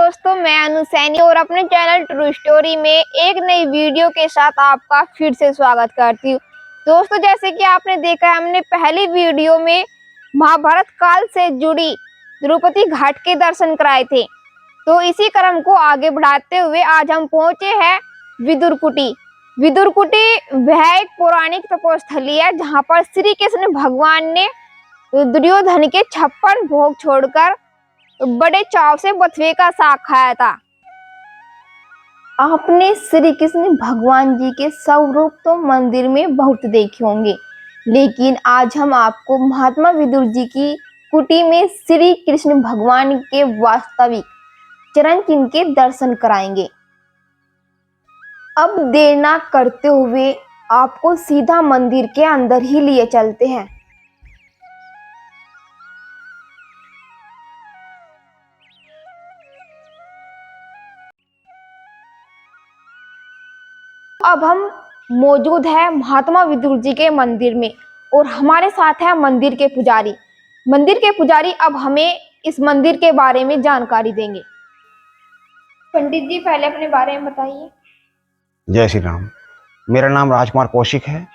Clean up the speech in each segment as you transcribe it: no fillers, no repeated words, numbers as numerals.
दोस्तों, मैं अनु सैनी और अपने चैनल ट्रू स्टोरी में एक नई वीडियो के साथ आपका फिर से स्वागत करती हूँ। दोस्तों, जैसे कि आपने देखा है, हमने पहली वीडियो में महाभारत काल से जुड़ी द्रौपदी घाट के दर्शन कराए थे। तो इसी क्रम को आगे बढ़ाते हुए आज हम पहुंचे हैं विदुरकुटी। विदुरकुटी वह एक पौराणिक तपोस्थली है जहाँ पर श्री कृष्ण भगवान ने दुर्योधन के 56 भोग छोड़कर बड़े चाव से बथुए का साग खाया था। आपने श्री कृष्ण भगवान जी के स्वरूप तो मंदिर में बहुत देखे होंगे, लेकिन आज हम आपको महात्मा विदुर जी की कुटी में श्री कृष्ण भगवान के वास्तविक चरण चिन्ह के दर्शन कराएंगे। अब देर ना करते हुए आपको सीधा मंदिर के अंदर ही लिए चलते हैं। अब हम मौजूद है महात्मा विदुर जी के मंदिर में और हमारे साथ है मंदिर के पुजारी। अब हमें इस मंदिर के बारे में जानकारी देंगे। पंडित जी, पहले अपने बारे में बताइए। जय श्री राम। मेरा नाम राजकुमार कौशिक है।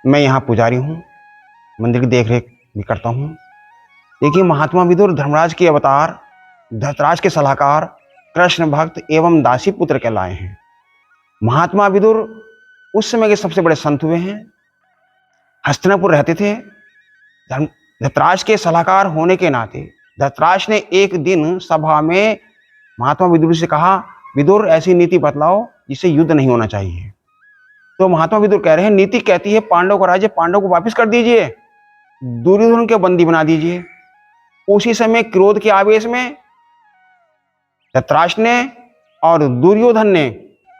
मैं यहाँ पुजारी हूँ, मंदिर की देखरेख भी करता हूँ। देखिए, महात्मा विदुर धर्मराज के अवतार, धृतराज के सलाहकार, कृष्ण भक्त एवं दासी पुत्र कहलाए हैं। महात्मा विदुर उस समय के सबसे बड़े संत हुए हैं। हस्तिनापुर रहते थे। धृतराज के सलाहकार होने के नाते धृतराज ने एक दिन सभा में महात्मा विदुर से कहा, विदुर ऐसी नीति बतलाओ जिससे युद्ध नहीं होना चाहिए। तो महात्मा विदुर कह रहे हैं, नीति कहती है पांडव का राज्य पांडव को वापस कर दीजिए, दुर्योधन के बंदी बना दीजिए। उसी समय क्रोध के आवेश में धृतराज ने और दुर्योधन ने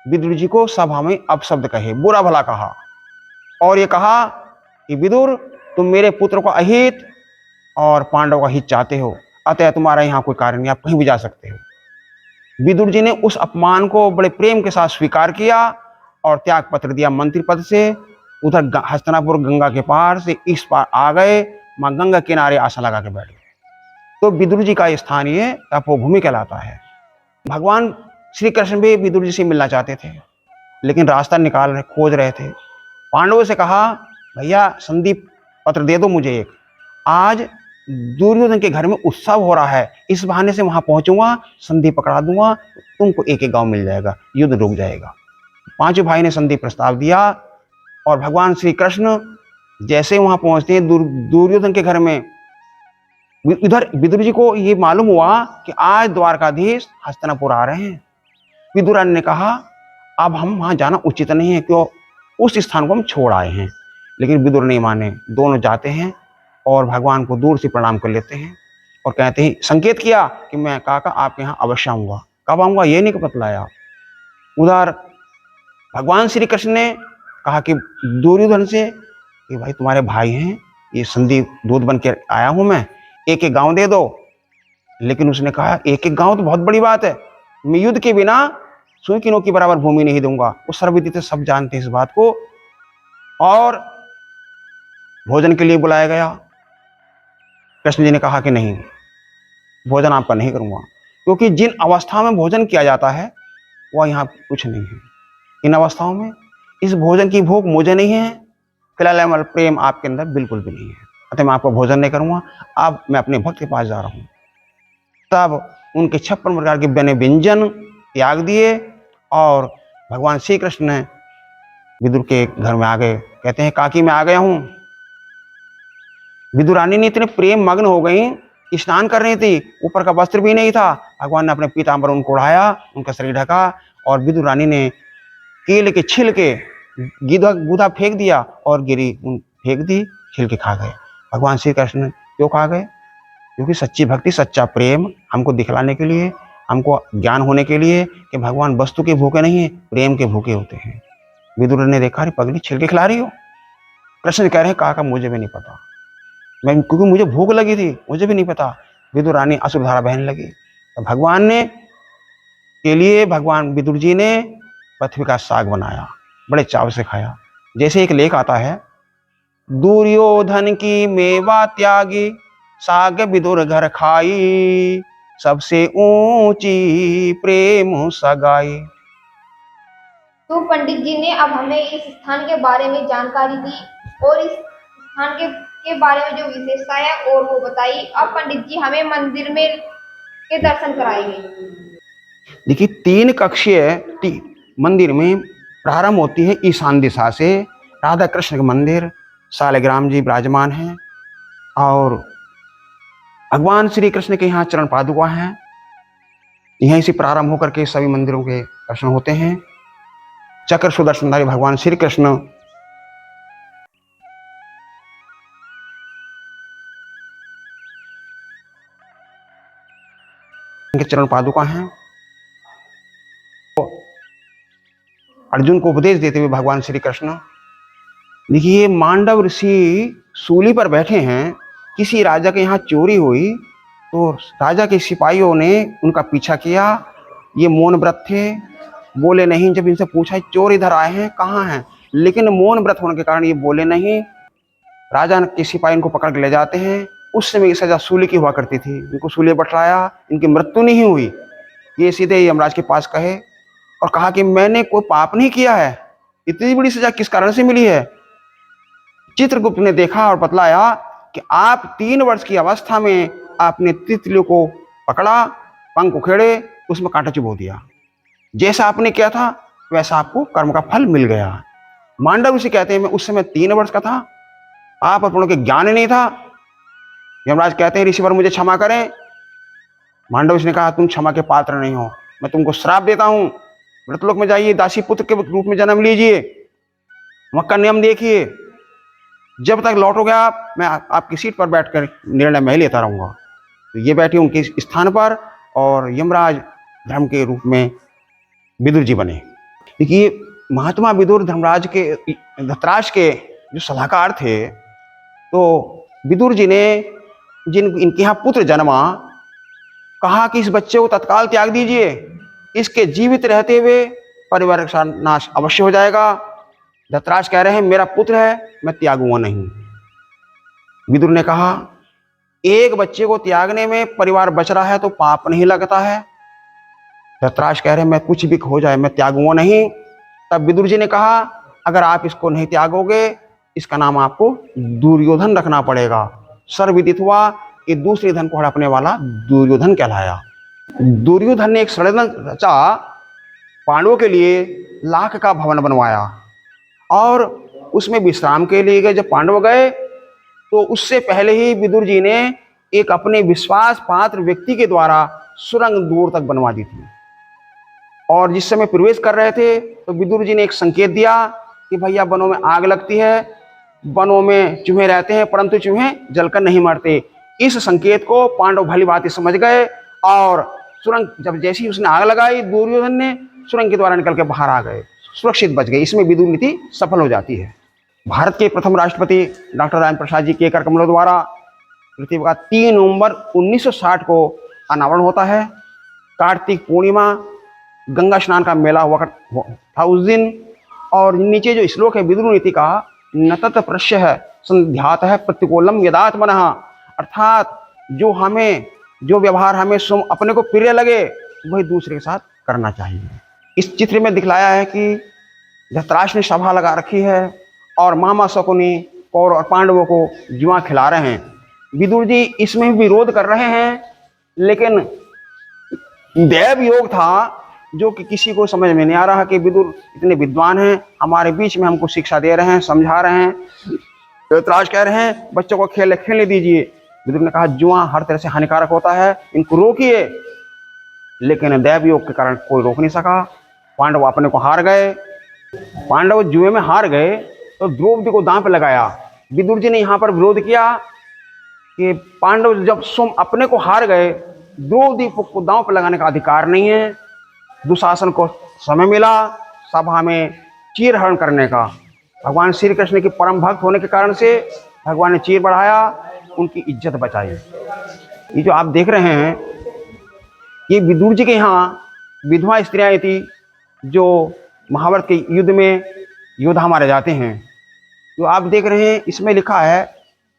विदुर जी को सभा में अपशब्द कहे, बुरा भला कहा और ये कहा कि विदुर, तुम मेरे पुत्र को अहित और पांडव का हित चाहते हो, अतः तुम्हारा यहाँ कोई कारण नहीं, आप कहीं भी जा सकते हो। विदुर जी ने उस अपमान को बड़े प्रेम के साथ स्वीकार किया और त्याग पत्र दिया मंत्री पद से। उधर हस्तिनापुर गंगा के पार से इस पार आ गए, मां गंगा किनारे आसन लगा के बैठ गए। तो विदुर जी का स्थान ये तपोभूमि कहलाता है। भगवान श्री कृष्ण भी विदुर जी से मिलना चाहते थे, लेकिन रास्ता खोज रहे थे। पांडवों से कहा, भैया संदीप पत्र दे दो मुझे एक, आज दुर्योधन के घर में उत्सव हो रहा है, इस बहाने से वहां पहुंचूंगा, संधि पकड़ा दूंगा, तुमको एक एक गांव मिल जाएगा, युद्ध रुक जाएगा। पांचों भाई ने संधि प्रस्ताव दिया और भगवान श्री कृष्ण जैसे वहां पहुंचते हैं दुर्योधन के घर में, इधर विदुर जी को ये मालूम हुआ कि आज द्वारकाधीश हस्तिनापुर आ रहे हैं। विदुर ने कहा, अब हम वहां जाना उचित नहीं है, क्यों उस स्थान को हम छोड़ आए हैं। लेकिन विदुर नहीं माने। दोनों जाते हैं और भगवान को दूर से प्रणाम कर लेते हैं और कहते हैं, संकेत किया कि मैं काका आपके यहाँ अवश्य आऊंगा। कब आऊंगा ये नहीं बतलाया। उधर भगवान श्री कृष्ण ने कहा कि दुर्योधन से कि भाई तुम्हारे भाई हैं, ये संधि दूध बन के आया हूं मैं, एक एक गांव दे दो। लेकिन उसने कहा, एक एक गांव तो बहुत बड़ी बात है, मैं युद्ध के बिना सुई किनो की बराबर भूमि नहीं दूंगा। वो सर्वविदित सब जानते हैं इस बात को। और भोजन के लिए बुलाया गया। कृष्ण जी ने कहा कि नहीं, भोजन आपका नहीं करूंगा, क्योंकि जिन अवस्था में भोजन किया जाता है वह यहाँ कुछ नहीं है। इन अवस्थाओं में इस भोजन की भूख मुझे नहीं है, फिलहाल प्रेम आपके अंदर बिल्कुल भी नहीं है, अतः मैं आपको भोजन नहीं करूंगा। अब मैं अपने भक्त के पास जा रहा हूं। तब उनके 56 प्रकार के बने व्यंजन त्याग दिए और भगवान श्री कृष्ण ने विदुर के घर में आ गए। कहते हैं, काकी मैं आ गया हूं। विदुरानी ने इतने प्रेम मग्न हो गई, स्नान कर रही थी, ऊपर का वस्त्र भी नहीं था। भगवान ने अपने पीतांबर उनको उड़ाया, उनका शरीर ढका और विदुरानी ने केले के छिलके गूदा फेंक दिया और गिरी फेंक दी, छिलके खा गए। भगवान श्री कृष्ण क्यों खा गए? क्योंकि सच्ची भक्ति, सच्चा प्रेम हमको दिखलाने के लिए, हमको ज्ञान होने के लिए कि भगवान वस्तु के भूखे नहीं है, प्रेम के भूखे होते हैं। विदुर ने देखा, अरे पगली छिलके खिला रही हो। कृष्ण कह रहे हैं, काका मुझे भी नहीं पता, मैं क्योंकि मुझे भूख लगी थी, मुझे भी नहीं पता। विदुर रानी अश्रुधारा बहने लगी। तो भगवान ने के लिए भगवान विदुर जी ने पृथ्वी का साग बनाया, बड़े चाव से खाया। जैसे एक लेख आता है, दुर्योधन की मेवा त्यागी, साग विदुर घर खाई, सबसे ऊंची प्रेम सगाई। तो पंडित जी ने अब हमें इस स्थान के बारे में जानकारी दी और इस स्थान के बारे में जो विशेषता है और वो बताई। अब पंडित जी हमें मंदिर में के दर्शन कराएंगे। देखिए, 3 कक्षीय मंदिर में प्रारंभ होती है ईशान दिशा से। राधा कृष्ण का मंदिर, शालिग्राम जी विराजमान हैं और भगवान श्री कृष्ण के यहाँ चरण पादुका हैं। यहीं से प्रारंभ होकर के सभी मंदिरों के दर्शन होते हैं। चक्र सुदर्शनधारी भगवान श्री कृष्ण के चरण पादुका हैं। अर्जुन को उपदेश देते हुए भगवान श्री कृष्ण, देखिए, मांडव ऋषि सूली पर बैठे हैं। किसी राजा के यहाँ चोरी हुई तो राजा के सिपाहियों ने उनका पीछा किया। ये मौन व्रत थे, बोले नहीं। जब इनसे पूछा चोर इधर आए हैं, कहाँ हैं, लेकिन मौन व्रत होने के कारण ये बोले नहीं। राजा के सिपाही इनको पकड़ के ले जाते हैं। उस समय की सजा सूली की हुआ करती थी। इनको सूली बैठाया, इनकी मृत्यु नहीं हुई। ये सीधे यमराज के पास कहे और कहा कि मैंने कोई पाप नहीं किया है, इतनी बड़ी सजा किस कारण से मिली है। चित्रगुप्त ने देखा और बतलाया कि आप 3 वर्ष की अवस्था में आपने तितलियों को पकड़ा, पंख उखेड़े, उसमें कांटा चुभो दिया। जैसा आपने किया था वैसा आपको कर्म का फल मिल गया। मांडव ऋषि कहते हैं मैं उस समय 3 वर्ष का था, आप अपनों के ज्ञान नहीं था। यमराज कहते हैं ऋषिवर मुझे क्षमा करें। मांडव ऋषि ने कहा तुम क्षमा के पात्र नहीं हो, मैं तुमको श्राप देता हूं। मृतलोक में जाइए, दासी पुत्र के रूप में जन्म लीजिए, वहां का नियम देखिए। जब तक लौटोगे आप, मैं आपकी सीट पर बैठकर निर्णय मैं लेता रहूंगा। तो ये बैठे उनके स्थान पर और यमराज धर्म के रूप में विदुर जी बने। देखिए, महात्मा विदुर धर्मराज के धृतराष्ट्र के जो सलाहकार थे, तो विदुर जी ने इनके यहाँ पुत्र जन्मा, कहा कि इस बच्चे को तत्काल त्याग दीजिए, इसके जीवित रहते हुए परिवार का नाश अवश्य हो जाएगा। धृतराष्ट्र कह रहे हैं मेरा पुत्र है, मैं त्यागूंगा नहीं। विदुर ने कहा एक बच्चे को त्यागने में परिवार बच रहा है तो पाप नहीं लगता है। धृतराष्ट्र कह रहे हैं मैं कुछ भी हो जाए मैं त्यागूंगा नहीं। तब विदुर जी ने कहा अगर आप इसको नहीं त्यागोगे, इसका नाम आपको दुर्योधन रखना पड़ेगा। सर्वविदित हुआ कि दूसरे धन को हड़पने वाला दुर्योधन कहलाया। दुर्योधन ने एक षड्यंत्र रचा, पांडवों के लिए लाख का भवन बनवाया और उसमें विश्राम के लिए गए। जब पांडव गए तो उससे पहले ही विदुर जी ने एक अपने विश्वास पात्र व्यक्ति के द्वारा सुरंग दूर तक बनवा दी थी। और जिस समय प्रवेश कर रहे थे तो विदुर जी ने एक संकेत दिया कि भैया वनों में आग लगती है, वनों में चूहे रहते हैं परंतु चूहे जलकर नहीं मरते। इस संकेत को पांडव भली भांति समझ गए और सुरंग जब जैसी उसने आग लगाई, दुर्योधन ने सुरंग के द्वारा निकल के बाहर आ गए, सुरक्षित बच गए। इसमें विदुर नीति सफल हो जाती है। भारत के प्रथम राष्ट्रपति डॉक्टर राजेंद्र प्रसाद जी के कर कमलों द्वारा पृथ्वी का 3 नवंबर 1960 को अनावरण होता है। कार्तिक पूर्णिमा गंगा स्नान का मेला हुआ था उस दिन। और नीचे जो श्लोक है विदुर नीति का, नतत प्रश्य संध्यात है प्रतिकूलम यदात्मनः, अर्थात जो व्यवहार हमें अपने को प्रिय लगे वही दूसरे के साथ करना चाहिए। इस चित्र में दिखलाया है कि धृतराष्ट्र ने सभा लगा रखी है और मामा शकुनी कौरव और पांडवों को जुआ खिला रहे हैं। विदुर जी इसमें विरोध कर रहे हैं, लेकिन दैव योग था जो कि किसी को समझ में नहीं आ रहा कि विदुर इतने विद्वान हैं, हमारे बीच में हमको शिक्षा दे रहे हैं, समझा रहे हैं। धृतराष्ट्र कह रहे हैं बच्चों को खेलने दीजिए। विदुर ने कहा जुआ हर तरह से हानिकारक होता है, इनको रोकिए। लेकिन दैव योग के कारण कोई रोक नहीं सका। पांडव अपने को हार गए। पांडव जुए में हार गए तो द्रौपदी को दांव पे लगाया। विदुर जी ने यहाँ पर विरोध किया कि पांडव जब अपने को हार गए, द्रौपदी को दांव पे लगाने का अधिकार नहीं है। दुशासन को समय मिला सभा में चीरहरण करने का। भगवान श्री कृष्ण की परम भक्त होने के कारण से भगवान ने चीर बढ़ाया, उनकी इज्जत बचाई। ये जो आप देख रहे हैं ये विदुर जी के यहाँ विधवा स्त्रियाँ थी जो महाभारत के युद्ध में योद्धा मारे जाते हैं। जो आप देख रहे हैं इसमें लिखा है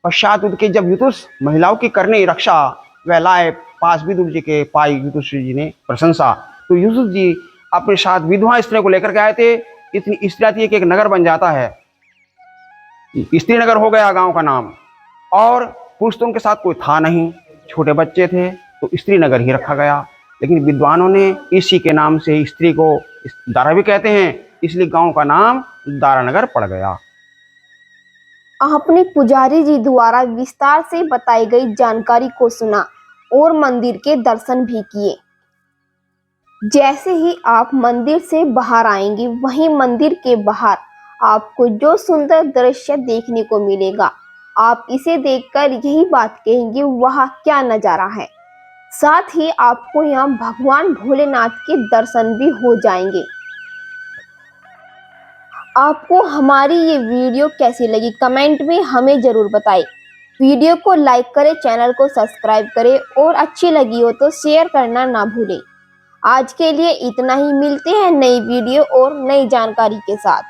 पश्चात युद्ध के जब युतुष महिलाओं की करने रक्षा वह लाए पास विदुर जी के, पाई विदुर जी ने प्रशंसा। तो यूसुफ जी अपने साथ विधवा स्त्रियों को लेकर के आए थे। इतनी स्त्रियां थी कि एक नगर बन जाता है, स्त्री नगर हो गया गांव का नाम। और पुरुष तो उनके साथ कोई था नहीं, छोटे बच्चे थे, तो स्त्री नगर ही रखा गया। लेकिन विद्वानों ने इसी के नाम से स्त्री को दारा भी कहते हैं, इसलिए गांव का नाम दारानगर पड़ गया। आपने पुजारी जी द्वारा विस्तार से बताई गई जानकारी को सुना और मंदिर के दर्शन भी किए। जैसे ही आप मंदिर से बाहर आएंगे, वहीं मंदिर के बाहर आपको जो सुंदर दृश्य देखने को मिलेगा, आप इसे देखकर यही बात कहेंगे, वाह क्या नजारा है। साथ ही आपको यहाँ भगवान भोलेनाथ के दर्शन भी हो जाएंगे। आपको हमारी ये वीडियो कैसी लगी कमेंट में हमें जरूर बताएं। वीडियो को लाइक करें, चैनल को सब्सक्राइब करें और अच्छी लगी हो तो शेयर करना ना भूलें। आज के लिए इतना ही, मिलते हैं नई वीडियो और नई जानकारी के साथ।